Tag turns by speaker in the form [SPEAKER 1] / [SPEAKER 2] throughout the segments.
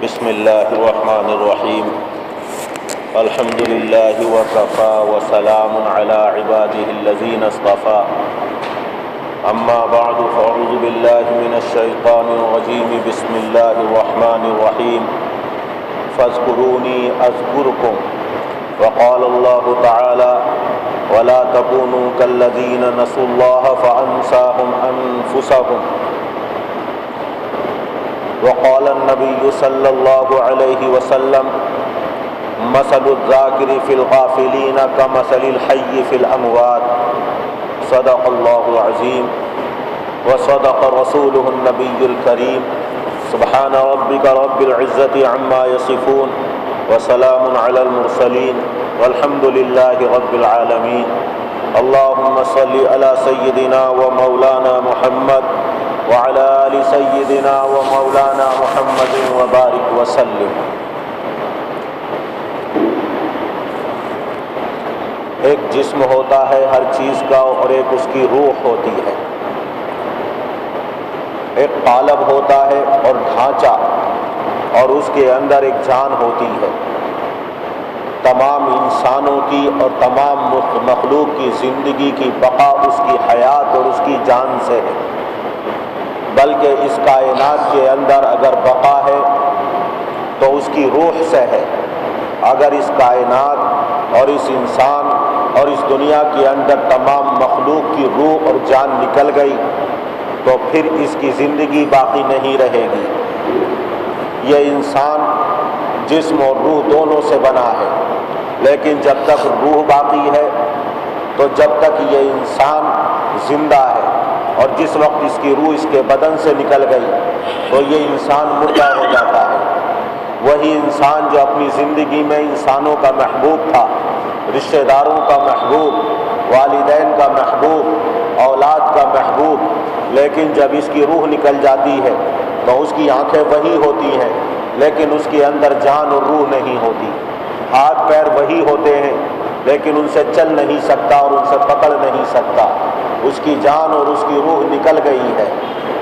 [SPEAKER 1] بسم اللہ الرحمن الرحیم الحمد للہ وکفی وسلام علی عبادہ الذین اصطفی اما بعد فاعوذ باللہ من الشیطان الرجیم بسم اللہ الرحمن الرحیم فاذکرونی اذکرکم وقال اللہ تعالی ولا تکونوا کالذین نسوا اللہ فانساہم انفسہم وقال النبی صلی اللہ علیہ وسلم مثل الذاکر فی الغافلین کمثل الحی فی الاموات صدق اللہ العظیم وصدق رسولہ النبی الکریم سبحان ربک رب العزۃ عما یصفون وسلام علی المرسلین والحمد للہ رب العالمین اللہم صل علی سیدنا و مولانا محمد وعلى آل سيدنا ومولانا محمد وبارك وسلم۔ ایک جسم ہوتا ہے ہر چیز کا اور ایک اس کی روح ہوتی ہے، ایک قالب ہوتا ہے اور ڈھانچہ، اور اس کے اندر ایک جان ہوتی ہے۔ تمام انسانوں کی اور تمام مخلوق کی زندگی کی بقا اس کی حیات اور اس کی جان سے ہے، بلکہ اس کائنات کے اندر اگر بقا ہے تو اس کی روح سے ہے۔ اگر اس کائنات اور اس انسان اور اس دنیا کے اندر تمام مخلوق کی روح اور جان نکل گئی تو پھر اس کی زندگی باقی نہیں رہے گی۔ یہ انسان جسم اور روح دونوں سے بنا ہے، لیکن جب تک روح باقی ہے تو جب تک یہ انسان زندہ ہے، اور جس وقت اس کی روح اس کے بدن سے نکل گئی تو یہ انسان مردہ ہو جاتا ہے۔ وہی انسان جو اپنی زندگی میں انسانوں کا محبوب تھا، رشتہ داروں کا محبوب، والدین کا محبوب، اولاد کا محبوب، لیکن جب اس کی روح نکل جاتی ہے تو اس کی آنکھیں وہی ہوتی ہیں لیکن اس کے اندر جان اور روح نہیں ہوتی۔ ہاتھ پیر وہی ہوتے ہیں لیکن ان سے چل نہیں سکتا اور ان سے پکڑ نہیں سکتا۔ اس کی جان اور اس کی روح نکل گئی ہے،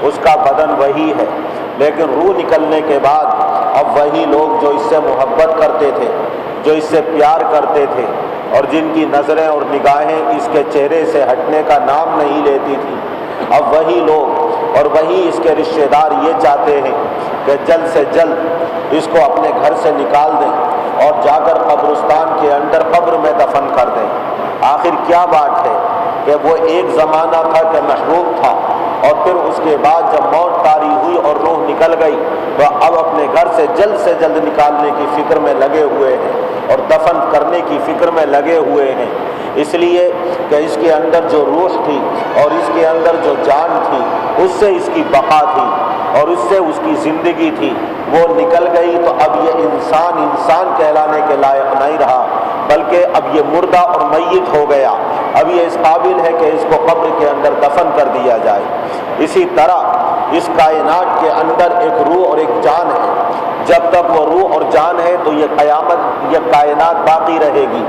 [SPEAKER 1] اس کا بدن وہی ہے، لیکن روح نکلنے کے بعد اب وہی لوگ جو اس سے محبت کرتے تھے، جو اس سے پیار کرتے تھے، اور جن کی نظریں اور نگاہیں اس کے چہرے سے ہٹنے کا نام نہیں لیتی تھی، اب وہی لوگ اور وہی اس کے رشتہ دار یہ چاہتے ہیں کہ جلد سے جلد اس کو اپنے گھر سے نکال دیں اور جا کر قبرستان کے اندر قبر میں دفن کر دیں۔ آخر کیا بات ہے کہ وہ ایک زمانہ تھا کہ محبوب تھا، اور پھر اس کے بعد جب موت طاری ہوئی اور روح نکل گئی تو اب اپنے گھر سے جلد نکالنے کی فکر میں لگے ہوئے ہیں اور دفن کرنے کی فکر میں لگے ہوئے ہیں، اس لیے کہ اس کے اندر جو روح تھی اور اس کے اندر جو جان تھی اس سے اس کی بقا تھی اور اس سے اس کی زندگی تھی، وہ نکل گئی تو اب یہ انسان کہلانے کے لائق نہیں رہا، بلکہ اب یہ مردہ اور میت ہو گیا۔ اب یہ اس قابل ہے کہ اس کو قبر کے اندر دفن کر دیا جائے۔ اسی طرح اس کائنات کے اندر ایک روح اور ایک جان ہے، جب تک وہ روح اور جان ہے تو یہ کائنات باقی رہے گی،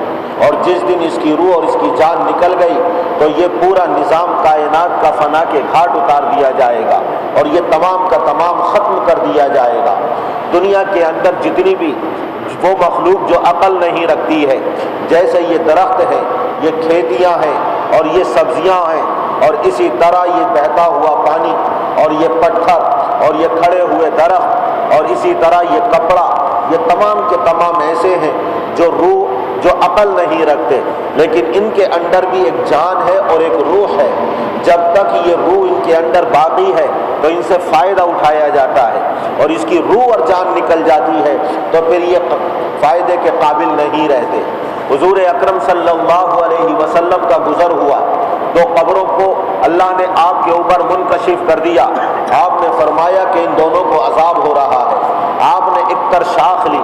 [SPEAKER 1] اور جس دن اس کی روح اور اس کی جان نکل گئی تو یہ پورا نظام کائنات کا فنا کے گھاٹ اتار دیا جائے گا اور یہ تمام کا تمام ختم کر دیا جائے گا۔ دنیا کے اندر جتنی بھی وہ مخلوق جو عقل نہیں رکھتی ہے، جیسے یہ درخت ہے، یہ کھیتیاں ہیں اور یہ سبزیاں ہیں، اور اسی طرح یہ بہتا ہوا پانی اور یہ پتھر اور یہ کھڑے ہوئے درخت اور اسی طرح یہ کپڑا، یہ تمام کے تمام ایسے ہیں جو روح، جو عقل نہیں رکھتے، لیکن ان کے اندر بھی ایک جان ہے اور ایک روح ہے۔ جب تک یہ روح ان کے اندر باقی ہے تو ان سے فائدہ اٹھایا جاتا ہے، اور اس کی روح اور جان نکل جاتی ہے تو پھر یہ فائدے کے قابل نہیں رہتے۔ حضور اکرم صلی اللہ علیہ وسلم کا گزر ہوا، دو قبروں کو اللہ نے آپ کے اوپر منکشف کر دیا۔ آپ نے فرمایا کہ ان دونوں کو عذاب ہو رہا ہے۔ آپ نے ایک تر شاخ لی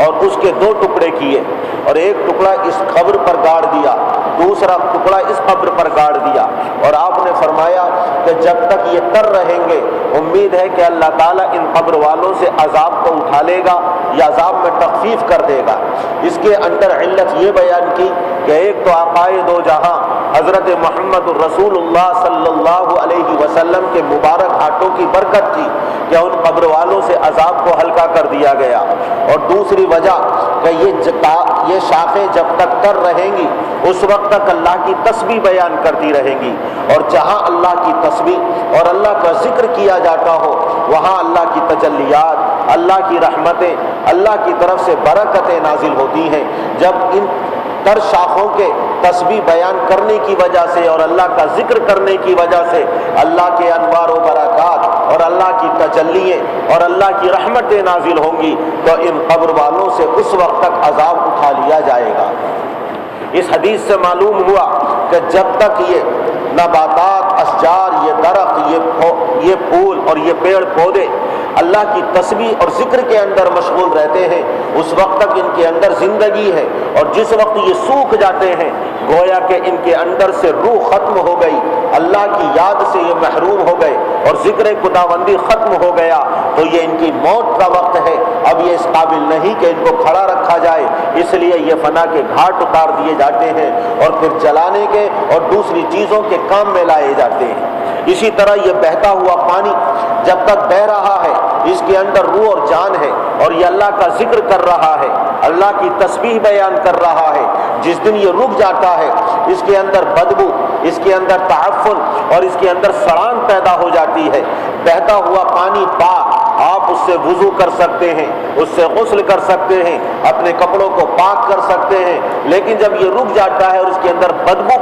[SPEAKER 1] اور اس کے دو ٹکڑے کیے، اور ایک ٹکڑا اس قبر پر گاڑ دیا، دوسرا ٹکڑا اس قبر پر گاڑ دیا، اور آپ نے فرمایا کہ جب تک یہ تر رہیں گے امید ہے کہ اللہ تعالیٰ ان قبر والوں سے عذاب کو اٹھا لے گا یا عذاب میں تخفیف کر دے گا۔ اس کے اندر علت یہ بیان کی کہ ایک تو آقائے دو جہاں حضرت محمد رسول اللہ صلی اللہ علیہ وسلم کے مبارک ہاتھوں کی برکت تھی کہ ان قبر والوں سے عذاب کو ہلکا کر دیا گیا، دوسری وجہ کہ یہ شاخیں جب تک تر رہیں گی اس وقت تک اللہ کی تسبیح بیان کرتی رہیں گی، اور جہاں اللہ کی تسبیح اور اللہ کا ذکر کیا جاتا ہو وہاں اللہ کی تجلیات، اللہ کی رحمتیں، اللہ کی طرف سے برکتیں نازل ہوتی ہیں۔ جب ان تر شاخوں کے تسبیح بیان کرنے کی وجہ سے اور اللہ کا ذکر کرنے کی وجہ سے اللہ کے انوار و برکات اور اللہ کی تجلییں اور اللہ کی رحمتیں نازل ہوں گی تو ان قبر والوں سے اس وقت تک عذاب اٹھا لیا جائے گا۔ اس حدیث سے معلوم ہوا کہ جب تک یہ نباتات، اشجار، یہ درخت، یہ پھول اور یہ پیڑ پودے اللہ کی تسبیح اور ذکر کے اندر مشغول رہتے ہیں اس وقت تک ان کے اندر زندگی ہے، اور جس وقت یہ سوکھ جاتے ہیں گویا کہ ان کے اندر سے روح ختم ہو گئی، اللہ کی یاد سے یہ محروم ہو گئے اور ذکر خداوندی ختم ہو گیا تو یہ ان کی موت کا وقت ہے۔ اب یہ اس قابل نہیں کہ ان کو کھڑا رکھا جائے، اس لیے یہ فنا کے گھاٹ اتار دیے جاتے ہیں اور پھر جلانے کے اور دوسری چیزوں کے کام میں لائے جاتے ہیں۔ اسی طرح یہ بہتا ہوا پانی جب تک بہ رہا ہے اس کے اندر روح اور جان ہے اور یہ اللہ کا ذکر کر رہا ہے، اللہ کی تسبیح بیان کر رہا ہے۔ جس دن یہ رک جاتا ہے اس کے اندر بدبو، اس کے اندر تعفن اور اس کے اندر سڑان پیدا ہو جاتی ہے۔ بہتا ہوا پانی پاک، آپ اس سے وضو کر سکتے ہیں، اس سے غسل کر سکتے ہیں، اپنے کپڑوں کو پاک کر سکتے ہیں، لیکن جب یہ رک جاتا ہے اور اس کے اندر بدبو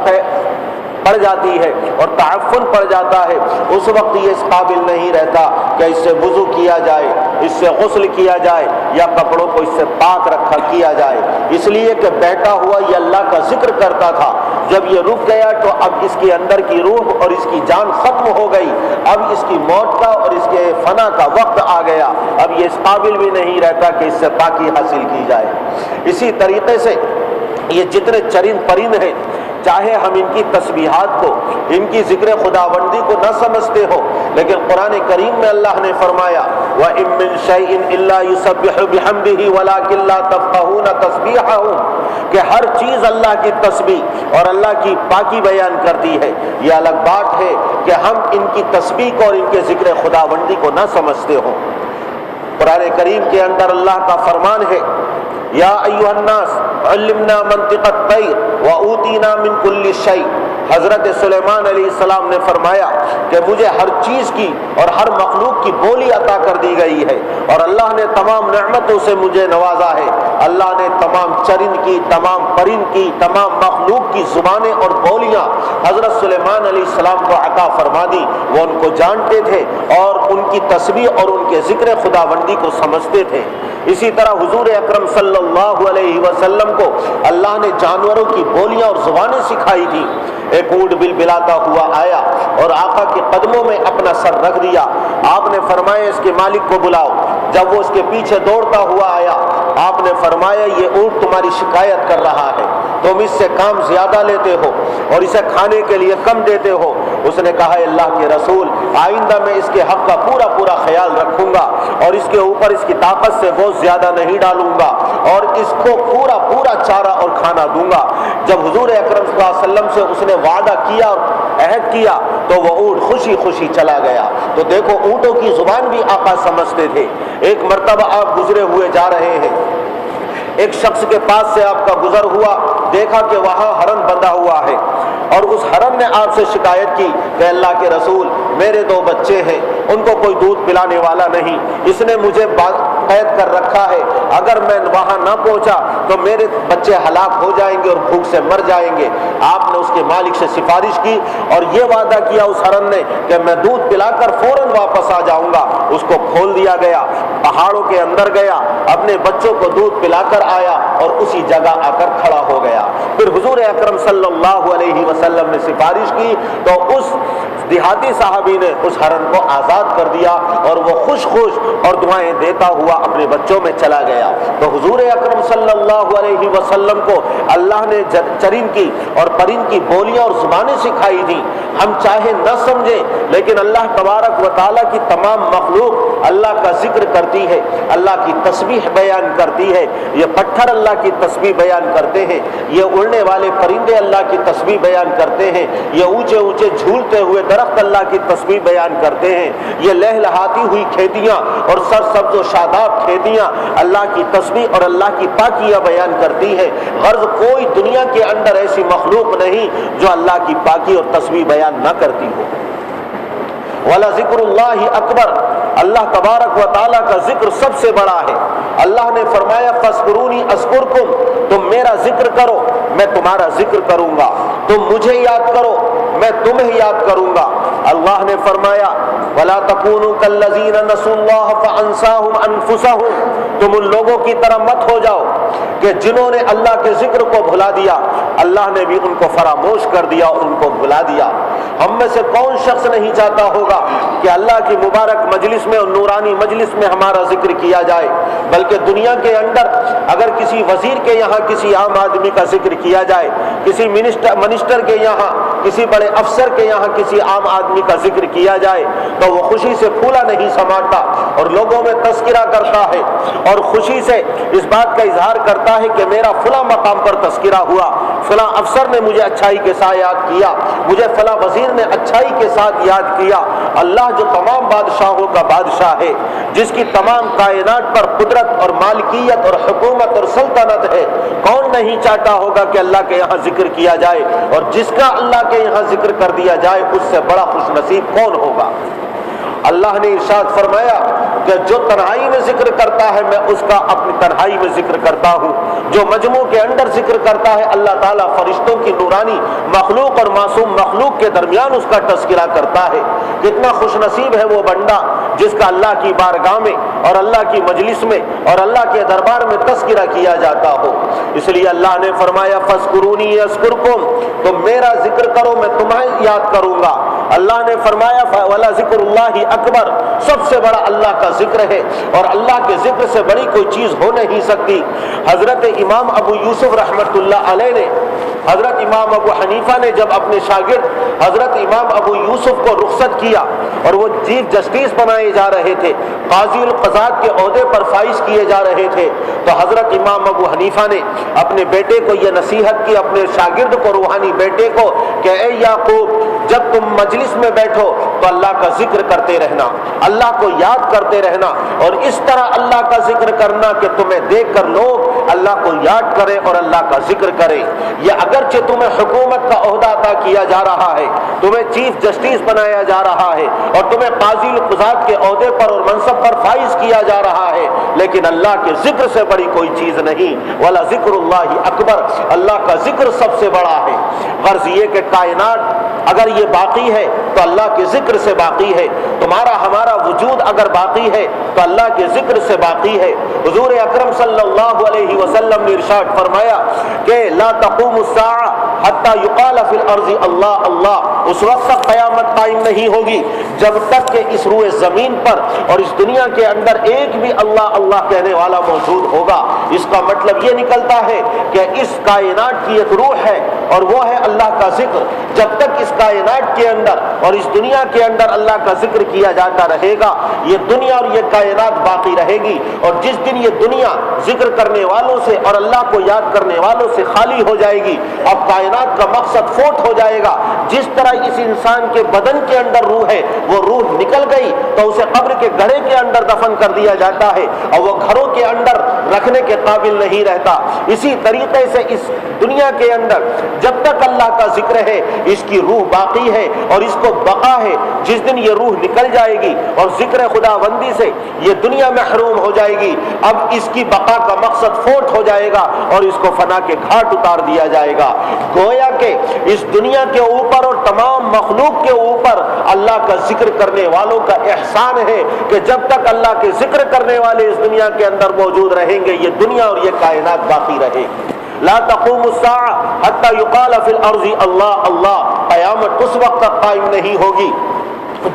[SPEAKER 1] پڑ جاتی ہے اور تعفن پڑ جاتا ہے اس وقت یہ اس قابل نہیں رہتا کہ اس سے وضو کیا جائے، اس سے غسل کیا جائے یا کپڑوں کو اس سے پاک کیا جائے، اس لیے کہ بہتا ہوا یہ اللہ کا ذکر کرتا تھا۔ جب یہ رک گیا تو اب اس کے اندر کی روح اور اس کی جان ختم ہو گئی، اب اس کی موت کا اور اس کے فنا کا وقت آ گیا، اب یہ اس قابل بھی نہیں رہتا کہ اس سے پاکی حاصل کی جائے۔ اسی طریقے سے یہ جتنے چرند پرند ہیں چاہے ہم ان کی تسبیحات کو، ان کی ذکر خداوندی کو نہ سمجھتے ہو، لیکن قرآن کریم میں اللہ نے فرمایا وَإِن مِّن شَيْءٍ إِلَّا يُسَبِّحُ بِحَمْدِهِ وَلَٰكِن لَّا تَفْقَهُونَ تَسْبِيحَهُمْ کہ ہر چیز اللہ کی تسبیح اور اللہ کی پاکی بیان کرتی ہے۔ یہ الگ بات ہے کہ ہم ان کی تسبیح کو اور ان کے ذکر خداوندی کو نہ سمجھتے ہوں۔ قرآن کریم کے اندر اللہ کا فرمان ہے یا ایھا الناس علمنا منطق الطیر واوتینا من کل شیء۔ حضرت سلیمان علیہ السلام نے فرمایا کہ مجھے ہر چیز کی اور ہر مخلوق کی بولی عطا کر دی گئی ہے اور اللہ نے تمام نعمتوں سے مجھے نوازا ہے۔ اللہ نے تمام چرند کی، تمام پرند کی، تمام مخلوق کی زبانیں اور بولیاں حضرت سلیمان علیہ السلام کو عطا فرما دی، وہ ان کو جانتے تھے اور ان کی تسبیح اور ان کے ذکر خداوندی کو سمجھتے تھے۔ اسی طرح حضور اکرم صلی اللہ علیہ وسلم کو اللہ نے جانوروں کی بولیاں اور زبانیں سکھائی تھی۔ ایک اونٹ بلبلاتا ہوا آیا اور آقا کے قدموں میں اپنا سر رکھ دیا، آپ نے فرمایا اس کے مالک کو بلاؤ۔ جب وہ اس کے پیچھے دوڑتا ہوا آیا آپ نے فرمایا یہ اونٹ تمہاری شکایت کر رہا ہے، تم اس سے کام زیادہ لیتے ہو اور اسے کھانے کے لیے کم دیتے ہو۔ اس نے کہا اللہ کے رسول آئندہ میں اس کے حق کا پورا خیال رکھوں گا اور اس کے اوپر اس کی طاقت سے بہت زیادہ نہیں ڈالوں گا اور اس کو پورا چارہ اور کھانا دوں گا۔ جب حضور اکرم صلی اللہ علیہ وسلم سے اس نے وعدہ کیا اور عہد کیا تو وہ اونٹ خوشی چلا گیا۔ تو دیکھو اونٹوں کی زبان بھی آقا سمجھتے تھے۔ ایک مرتبہ آپ گزرے ہوئے جا رہے ہیں، ایک شخص کے پاس سے آپ کا گزر ہوا، دیکھا کہ وہاں ہرن بندھا ہوا ہے اور اس ہرن نے آپ سے شکایت کی کہ اللہ کے رسول میرے 2 بچے ہیں، ان کو کوئی دودھ پلانے والا نہیں، اس نے مجھے قید کر رکھا ہے، اگر میں وہاں نہ پہنچا تو میرے بچے ہلاک ہو جائیں گے اور بھوک سے مر جائیں گے۔ آپ نے اس کے مالک سے سفارش کی اور یہ وعدہ کیا اس ہرن نے کہ میں دودھ پلا کر فوراً واپس آ جاؤں گا۔ اس کو کھول دیا گیا، پہاڑوں کے اندر گیا، اپنے بچوں کو دودھ پلا کر آیا اور اسی جگہ آ کر کھڑا ہو گیا۔ پھر حضور اکرم صلی اللہ علیہ وسلم نے سفارش کی تو اس دیہاتی صحابی نے اس ہرن کو آزاد کر دیا اور وہ خوش اور دعائیں دیتا ہوا اپنے بچوں میں چلا گیا۔ تو حضور اکرم صلی اللہ علیہ وسلم کو اللہ نے چرند کی اور پرند کی بولیاں اور زبانیں سکھائی تھیں۔ ہم چاہے نہ سمجھیں لیکن اللہ تبارک و تعالیٰ کی تمام مخلوق اللہ کا ذکر کرتی ہے، اللہ کی تسبیح بیان کرتی ہے۔ یہ پتھر اللہ کی تسبیح بیان کرتے ہیں، یہ اڑنے والے پرندے اللہ کی تسبیح بیان کرتے ہیں، یہ اونچے جھولتے ہوئے درخت اللہ کی تسبیح بیان کرتے ہیں، یہ لہلہاتی ہوئی کھیتیاں اور سرسبز و شاداب کھیتیاں اللہ کی تسبیح اور اللہ کی پاکیاں بیان کرتی ہیں۔ غرض کوئی دنیا کے اندر ایسی مخلوق نہیں جو اللہ کی پاکی اور تسبیح بیان نہ کرتی ہو۔ وَلَذِكْرُ اللَّهِ اکبر، اللہ تبارک و تعالیٰ کا ذکر سب سے بڑا ہے۔ اللہ نے فرمایا فَاذْكُرُونِي أَذْكُرْكُمْ، تم میرا ذکر کرو میں تمہارا ذکر کروں گا، تم مجھے یاد کرو میں تمہیں یاد کروں گا۔ اللہ نے فرمایا وَلَا تَكُونُوا كَالَّذِينَ نَسُوا اللَّهَ فَأَنسَاهُمْ أَنفُسَهُمْ، تم ان لوگوں کی طرح مت ہو جاؤ کہ جنہوں نے اللہ کے ذکر کو بھلا دیا، اللہ نے بھی ان کو فراموش کر دیا اور ان کو بھلا دیا۔ ہم میں سے کون شخص نہیں چاہتا ہوگا کہ اللہ کی مبارک مجلس میں اور نورانی مجلس میں ہمارا ذکر کیا جائے، بلکہ دنیا کے اندر اگر کسی وزیر کے یہاں کسی عام آدمی کا ذکر کیا جائے، کسی منسٹر کے یہاں کسی بڑے افسر کے یہاں کسی عام آدمی کا ذکر کیا جائے تو وہ خوشی سے پھولا نہیں سماٹتا اور لوگوں میں تذکرہ کرتا ہے اور خوشی سے اس بات کا اظہار کرتا ہے کہ میرا فلاں مقام پر تذکرہ ہوا، فلاں افسر نے مجھے اچھائی کے ساتھ یاد کیا، مجھے فلاں وزیر نے اچھائی کے ساتھ یاد کیا۔ اللہ جو تمام بادشاہوں کا بادشاہ ہے، جس کی تمام کائنات پر قدرت اور مالکیت اور حکومت اور سلطنت ہے، کون نہیں چاہتا ہوگا کہ اللہ کے یہاں ذکر کیا جائے، اور جس کا اللہ کے یہاں ذکر کر دیا جائے اس سے بڑا خوش نصیب کون ہوگا۔ اللہ نے ارشاد فرمایا کہ جو تنہائی میں ذکر کرتا ہے میں اس کا اپنی تنہائی میں ذکر کرتا ہوں، جو مجموع کے اندر ذکر کرتا ہے اللہ تعالیٰ فرشتوں کی نورانی مخلوق اور معصوم مخلوق کے درمیان اس کا تذکرہ کرتا ہے۔ کتنا خوش نصیب ہے وہ بندہ جس کا اللہ کی بارگاہ میں اور اللہ کی مجلس میں اور اللہ کے دربار میں تذکرہ کیا جاتا ہو۔ اس لیے اللہ نے فرمایا فَاذْكُرُونِي أَذْكُرْكُمْ، تم میرا ذکر کرو میں تمہیں یاد کروں گا۔ اللہ نے فرمایا وَلَذِكْرُ اللَّهِ اکبر، سب سے بڑا اللہ کا ذکر ہے اور اللہ کے ذکر سے بڑی کوئی چیز ہو نہیں سکتی۔ حضرت امام ابو یوسف رحمۃ اللہ علیہ نے، حضرت امام ابو حنیفہ نے جب اپنے شاگرد حضرت امام ابو یوسف کو رخصت کیا اور وہ چیف جسٹس بنائے جا رہے تھے، قاضی القضات کے عہدے پر فائز کیے جا رہے تھے، تو حضرت امام ابو حنیفہ نے اپنے بیٹے کو یہ نصیحت کی، اپنے شاگرد کو، روحانی بیٹے کو، کہ اے یعقوب جب تم مجلس میں بیٹھو تو اللہ کا ذکر کرتے رہنا، اللہ کو یاد کرتے رہنا، اور اس طرح اللہ کا ذکر کرنا کہ تمہیں دیکھ کر لوگ اللہ کو یاد کریں اور اللہ کا ذکر کریں۔ یہ اگرچہ تمہیں حکومت کا عہدہ عطا کیا جا رہا ہے، تمہیں چیف جسٹس بنایا جا رہا ہے اور تمہیں قاضی القضات کے عہدے پر اور منصب پر فائز کیا جا رہا ہے، لیکن اللہ کے ذکر سے بڑی کوئی چیز نہیں۔ وَلَا ذِكْرُ اللَّهِ اکبر، اللہ کا ذکر سب سے بڑا ہے۔ غرض یہ کہ کائنات اگر یہ باقی ہے تو اللہ کے ذکر سے باقی ہے، تمہارا ہمارا وجود اگر باقی ہے تو اللہ کے ذکر سے باقی ہے۔ حضور اکرم صلی اللہ علیہ وسلم نے ارشاد فرمایا کہ لا تقوم الساعة حتی یقال فی الارض اللہ اللہ، اس وقت تک قیامت قائم نہیں ہوگی جب تک کہ اس روئے زمین پر اور اس دنیا کے اندر ایک بھی اللہ اللہ کہنے والا موجود ہوگا۔ اس کا مطلب یہ نکلتا ہے کہ اس کائنات کی ایک روح ہے اور وہ ہے اللہ کا ذکر۔ جب تک اس کائنات کے اندر اور اس دنیا کے اندر اللہ کا ذکر کیا جاتا رہے گا، یہ دنیا اور یہ کائنات باقی رہے گی، اور جس دن یہ دنیا ذکر کرنے والوں سے اور اللہ کو یاد کرنے والوں سے خالی ہو جائے گی، اب کائنات کا مقصد فوت ہو جائے گا۔ جس طرح اس انسان کے بدن کے اندر روح ہے، وہ روح نکل گئی تو اسے قبر کے گڑھے کے اندر دفن کر دیا جاتا ہے اور وہ گھروں کے اندر رکھنے کے قابل نہیں رہتا۔ اسی طریقے سے اس دنیا کے اندر جب تک اللہ کا ذکر ہے اس کی روح باقی ہے اور اس کو بقا ہے۔ جس دن یہ روح نکل جائے گی اور ذکر خداوندی سے یہ دنیا محروم ہو جائے گی، اب اس کی بقا کا مقصد فوت ہو جائے گا اور اس کو فنا کے گھاٹ اتار دیا جائے گا۔ گویا کہ اس دنیا کے اوپر اور تمام مخلوق کے اوپر اللہ کا ذکر کرنے والوں کا احسان ہے کہ جب تک اللہ کے ذکر کرنے والے اس دنیا کے اندر موجود رہیں گے یہ دنیا اور یہ کائنات باقی رہے گی۔ لا تقوم الساعة حتى يقال في الارض اللہ اللہ، قیامت اس وقت تک قائم نہیں ہوگی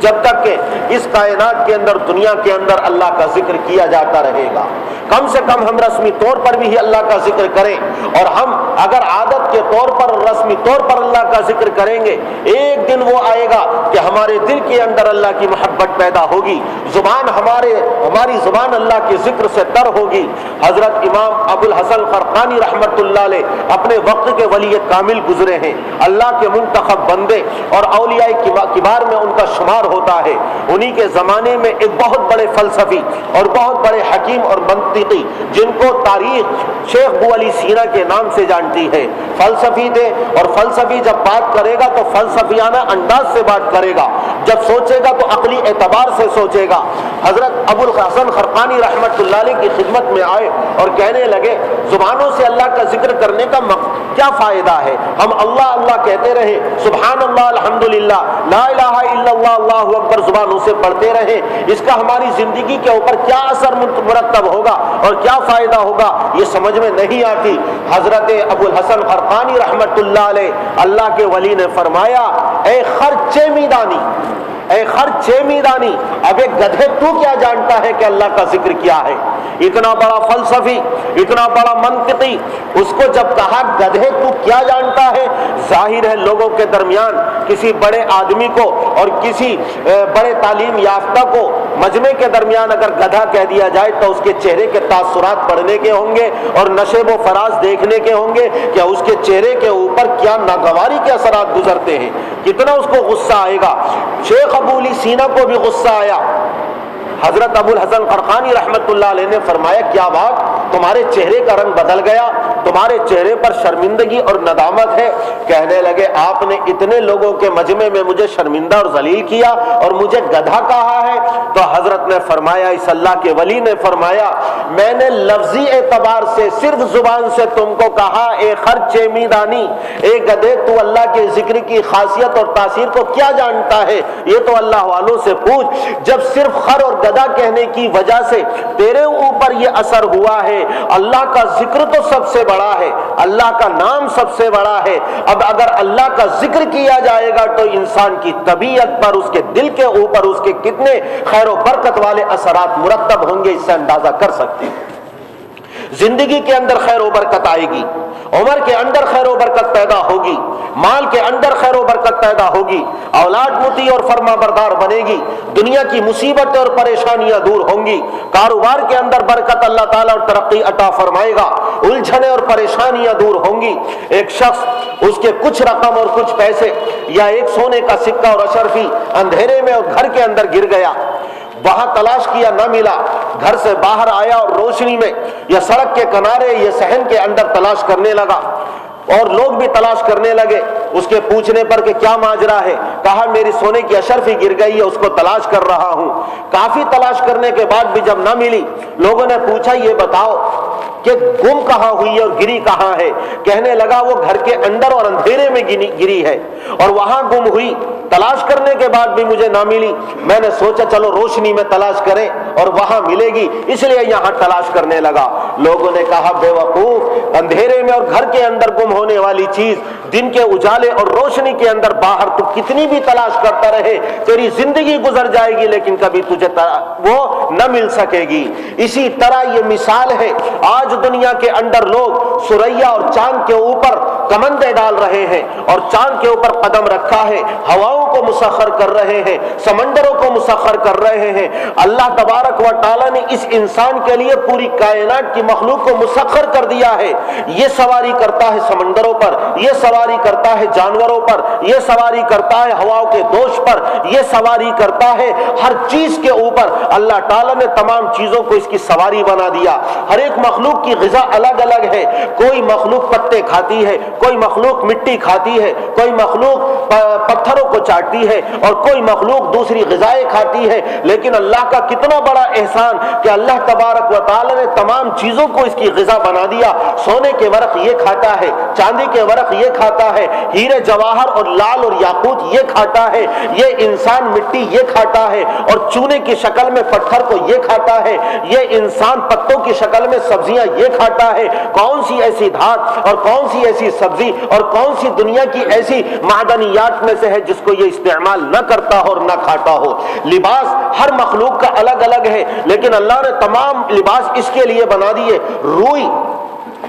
[SPEAKER 1] جب تک کہ اس کائنات کے اندر، دنیا کے اندر اللہ کا ذکر کیا جاتا رہے گا۔ کم سے کم ہم رسمی طور پر بھی اللہ کا ذکر کریں، اور ہم اگر عادت کے طور پر، رسمی طور پر اللہ کا ذکر کریں گے، ایک دن وہ آئے گا کہ ہمارے دل کے اندر اللہ کی محبت پیدا ہوگی، زبان ہماری زبان اللہ کے ذکر سے تر ہوگی۔ حضرت امام ابو الحسن خرقانی رحمت اللہ علیہ اپنے وقت کے ولی کامل گزرے ہیں، اللہ کے منتخب بندے، اور اولیاء کبار میں ان کا شمار ہوتا ہے۔ انہی کے زمانے میں ایک بہت بڑے فلسفی اور بہت بڑے حکیم اور منطقی، جن کو تاریخ شیخ ابو علی سینا کے نام سے جانتی ہے، فلسفی تھے، اور فلسفی جب بات کرے گا تو فلسفیانہ انداز سے بات کرے گا، جب سوچے گا تو عقلی اعتبار سے سوچے گا۔ حضرت ابو الحسن خرقانی رحمت اللہ علیہ کی خدمت میں آئے اور کہنے لگے، زبانوں سے اللہ کا ذکر کرنے کا کیا فائدہ ہے؟ ہم اللہ اللہ کہتے رہے، سبحان اللہ، الحمدللہ، لا الہ الا اللہ، اللہ اکبر زبانوں سے پڑھتے رہے، اس کا ہماری زندگی کے اوپر کیا اثر مرتب ہوگا اور کیا فائدہ ہوگا، یہ سمجھ میں نہیں آتی۔ حضرت ابو الحسن خرقانی رحمت اللہ علیہ، اللہ کے ولی نے فرمایا، اے خرچے میدانی، اے خرچے میدانی، اب ایک گدھے تو کیا جانتا ہے کہ اللہ کا ذکر کیا ہے؟ اتنا بڑا فلسفی، اتنا بڑا منطقی، اس کو جب کہا گدھے تو کیا جانتا ہے، ظاہر ہے لوگوں کے درمیان کسی بڑے آدمی کو اور کسی بڑے تعلیم یافتہ کو مجمع کے درمیان اگر گدھا کہہ دیا جائے تو اس کے چہرے کے تاثرات پڑھنے کے ہوں گے اور نشیب و فراز دیکھنے کے ہوں گے، کیا اس کے چہرے کے اوپر کیا ناگواری کے اثرات گزرتے ہیں، کتنا اس کو غصہ آئے گا۔ شیخ ابو علی سینا کو بھی غصہ آیا۔ حضرت ابو الحسن خرقانی رحمت اللہ علیہ نے فرمایا، کیا بات، تمہارے چہرے کا رنگ بدل گیا، تمہارے چہرے پر شرمندگی اور ندامت ہے؟ کہنے لگے، آپ نے اتنے لوگوں کے مجمع میں مجھے شرمندہ اور ذلیل کیا اور مجھے گدھا کہا ہے؟ تو حضرت نے فرمایا، اس اللہ کے ولی نے فرمایا، میں نے لفظی اعتبار سے صرف زبان سے تم کو کہا، اے خرچے میدانی، اے گدھے، تو اللہ کے ذکر کی خاصیت اور تاثیر کو کیا جانتا ہے؟ یہ تو اللہ والوں سے پوچھ۔ جب صرف خر اور گدھا کہنے کی وجہ سے تیرے اوپر یہ اثر ہوا ہے، اللہ کا ذکر تو سب سے بڑا ہے، اللہ کا نام سب سے بڑا ہے۔ اب اگر اللہ کا ذکر کیا جائے گا تو انسان کی طبیعت پر، اس کے دل کے اوپر اس کے کتنے خیر و برکت والے اثرات مرتب ہوں گے، اس سے اندازہ کر سکتے ہیں۔ زندگی کے اندر خیر و برکت آئے گی، عمر کے اندر خیر و برکت پیدا ہوگی، مال کے اندر خیر و برکت پیدا ہوگی، اولاد مطیع اور فرما بردار بنے گی، دنیا کی مصیبتیں اور پریشانیاں دور ہوں گی، کاروبار کے اندر برکت اللہ تعالیٰ اور ترقی عطا فرمائے گا، الجھنیں اور پریشانیاں دور ہوں گی۔ ایک شخص، اس کے کچھ رقم اور کچھ پیسے یا ایک سونے کا سکہ اور اشرفی اندھیرے میں اور گھر کے اندر گر گیا، وہاں تلاش کیا نہ ملا، گھر سے باہر آیا اور روشنی میں یا سڑک کے کنارے یا صحن کے اندر تلاش کرنے لگا، اور لوگ بھی تلاش کرنے لگے۔ اس کے پوچھنے پر کہ کیا ماجرا ہے، کہا میری سونے کی اشرفی گر گئی ہے، اس کو تلاش کر رہا ہوں۔ کافی تلاش کرنے کے بعد بھی جب نہ ملی، لوگوں نے پوچھا یہ بتاؤ کہ گم کہاں ہوئی اور گری کہاں ہے؟ کہنے لگا وہ گھر کے اندر اور اندھیرے میں گری ہے اور وہاں گم ہوئی، تلاش کرنے کے بعد بھی مجھے نہ ملی، میں نے سوچا چلو روشنی میں تلاش کریں اور وہاں ملے گی، اس لیے یہاں تلاش کرنے لگا۔ لوگوں نے کہا بے وقوف، اندھیرے میں اور گھر کے اندر گم ہونے والی چیز دن کے اجالے اور روشنی کے اندر باہر تو کتنی بھی تلاش کرتا رہے، تیری زندگی گزر جائے گی لیکن کبھی تجھے وہ نہ مل سکے گی۔ اسی طرح یہ مثال ہے، آج دنیا کے اندر لوگ سریا اور چاند کے اوپر کمندیں ڈال رہے ہیں اور چاند کے اوپر قدم رکھا ہے، ہواؤں کو مسخر کر رہے ہیں، سمندروں کو مسخر کر رہے ہیں۔ اللہ تبارک و تعالیٰ نے اس انسان کے لیے پوری کائنات کی مخلوق کو مسخر کر دیا ہے، یہ سواری کرتا ہے سمندروں پر، یہ سواری کرتا ہے جانوروں پر، یہ سواری کرتا ہے ہواؤں کے دوش پر، یہ سواری کرتا ہے ہر چیز کے اوپر۔ اللہ تعالیٰ نے تمام چیزوں کو اس کی سواری بنا دیا۔ ہر ایک مخلوق کی غذا الگ الگ ہے، کوئی مخلوق پتے کھاتی ہے، کوئی مخلوق مٹی کھاتی ہے، کوئی مخلوق پتھروں کو چاٹتی ہے اور کوئی مخلوق دوسری غذائیں کھاتی ہے۔ لیکن اللہ کا کتنا بڑا احسان کہ اللہ تبارک و تعالیٰ نے تمام چیزوں کو اس کی غذا بنا دیا۔ سونے کے ورق یہ کھاتا ہے، چاندی کے ورق یہ کھاتا ہے، ہیرے جواہر اور لال اور یاقوت یہ کھاتا ہے، یہ انسان مٹی یہ کھاتا ہے اور چونے کی شکل میں پتھر کو یہ کھاتا ہے، یہ انسان پتوں کی شکل میں سبزیاں یہ کھاتا ہے۔ کون سی ایسی دھات اور کون سی ایسی سبزی اور کون سی دنیا کی ایسی معدنیات میں سے ہے جس کو یہ استعمال نہ کرتا ہو اور نہ کھاتا ہو۔ لباس ہر مخلوق کا الگ الگ ہے، لیکن اللہ نے تمام لباس اس کے لیے بنا دیے۔ روئی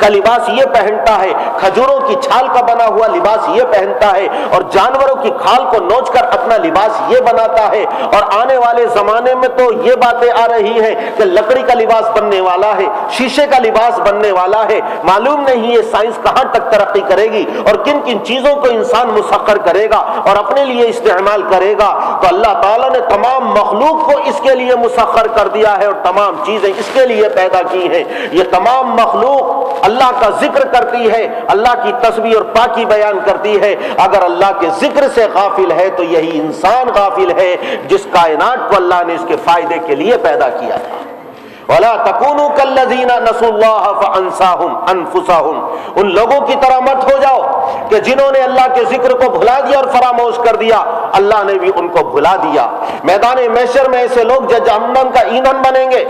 [SPEAKER 1] کا لباس یہ پہنتا ہے، کھجوروں کی چھال کا بنا ہوا لباس یہ پہنتا ہے، اور جانوروں کی کھال کو نوچ کر اپنا لباس یہ بناتا ہے۔ اور آنے والے زمانے میں تو یہ باتیں آ رہی ہیں کہ لکڑی کا لباس بننے والا ہے، شیشے کا لباس بننے والا ہے۔ معلوم نہیں یہ سائنس کہاں تک ترقی کرے گی اور کن کن چیزوں کو انسان مسخر کرے گا اور اپنے لیے استعمال کرے گا۔ تو اللہ تعالیٰ نے تمام مخلوق کو اس کے لیے مسخر کر دیا ہے اور تمام چیزیں اس کے لیے پیدا کی ہیں۔ یہ تمام مخلوق اللہ کا ذکر کرتی ہے، اللہ کی تسبیح اور پاکی بیان کرتی ہے۔ اگر اللہ کے ذکر سے غافل ہے تو یہی انسان غافل ہے جس کائنات کو اللہ نے اس کے فائدے کے لیے پیدا کیا ہے۔ وَلَا تَكُونُوا كَالَّذِينَ نَسُوا اللَّهَ فَأَنسَاهُمْ أَنفُسَهُمْ۔ ان لوگوں کی طرح مت ہو جاؤ کہ جنہوں نے اللہ کے ذکر کو بھلا دیا اور فراموش کر دیا، اللہ نے بھی ان کو بھلا دیا۔ میدان محشر میں ایسے لوگ جو جہنم کا ایندھن بنیں گے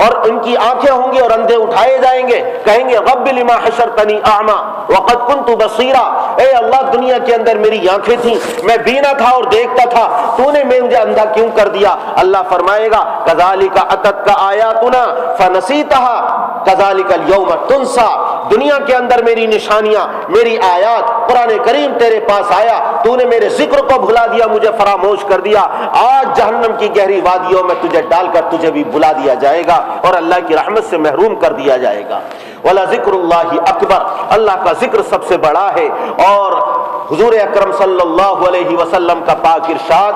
[SPEAKER 1] اور ان کی آنکھیں ہوں گی اور اندھے اٹھائے جائیں گے، کہیں گے رب لما حشرتنی اعمی وقد كنت بصیرا، اے اللہ دنیا کے اندر میری آنکھیں تھیں، میں بینا تھا اور دیکھتا تھا، تو نے مجھے اندھا کیوں کر دیا؟ اللہ فرمائے گا کذالک اتتک آیاتنا فنسیتها کذالک اليوم تنسا۔ دنیا کے اندر میری نشانیاں، میری آیات، قرآن کریم تیرے پاس آیا، تو نے میرے ذکر کو بھلا دیا، مجھے فراموش کر دیا، آج جہنم کی گہری وادیوں میں تجھے ڈال کر تجھے بھی بھلا دیا جائے گا اور اللہ کی رحمت سے محروم کر دیا جائے گا۔ وَلَذِكْرُ اللَّهِ أَكْبَرُ، اللہ کا ذکر سب سے بڑا ہے۔ اور حضور اکرم صلی اللہ علیہ وسلم کا پاک ارشاد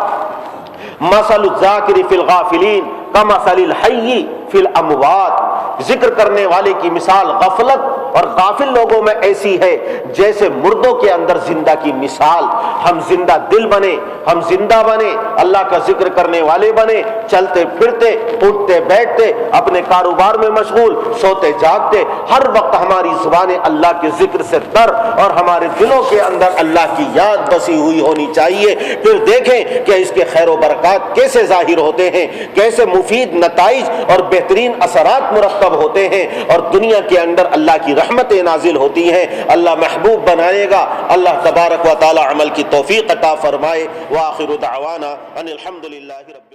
[SPEAKER 1] مَثَلُ الذَّاكِرِ فِي الْغَافِلِينَ کَمَثَلِ الْحَيِّ فِي الْأَمْوَاتِ، ذکر کرنے والے کی مثال غفلت اور غافل لوگوں میں ایسی ہے جیسے مردوں کے اندر زندہ کی مثال۔ ہم زندہ دل بنے، ہم زندہ بنے، اللہ کا ذکر کرنے والے بنے، چلتے پھرتے، اٹھتے بیٹھتے، اپنے کاروبار میں مشغول، سوتے جاگتے، ہر وقت ہماری زبانیں اللہ کے ذکر سے تر اور ہمارے دلوں کے اندر اللہ کی یاد بسی ہوئی ہونی چاہیے۔ پھر دیکھیں کہ اس کے خیر و برکات کیسے ظاہر ہوتے ہیں، کیسے مفید نتائج اور بہترین اثرات مرتب ہوتے ہیں، اور دنیا کے اندر اللہ کی رحمتیں نازل ہوتی ہیں۔ اللہ محبوب بنائے گا، اللہ تبارک و تعالی عمل کی توفیق عطا فرمائے۔ وآخر دعوانا ان الحمد للہ رب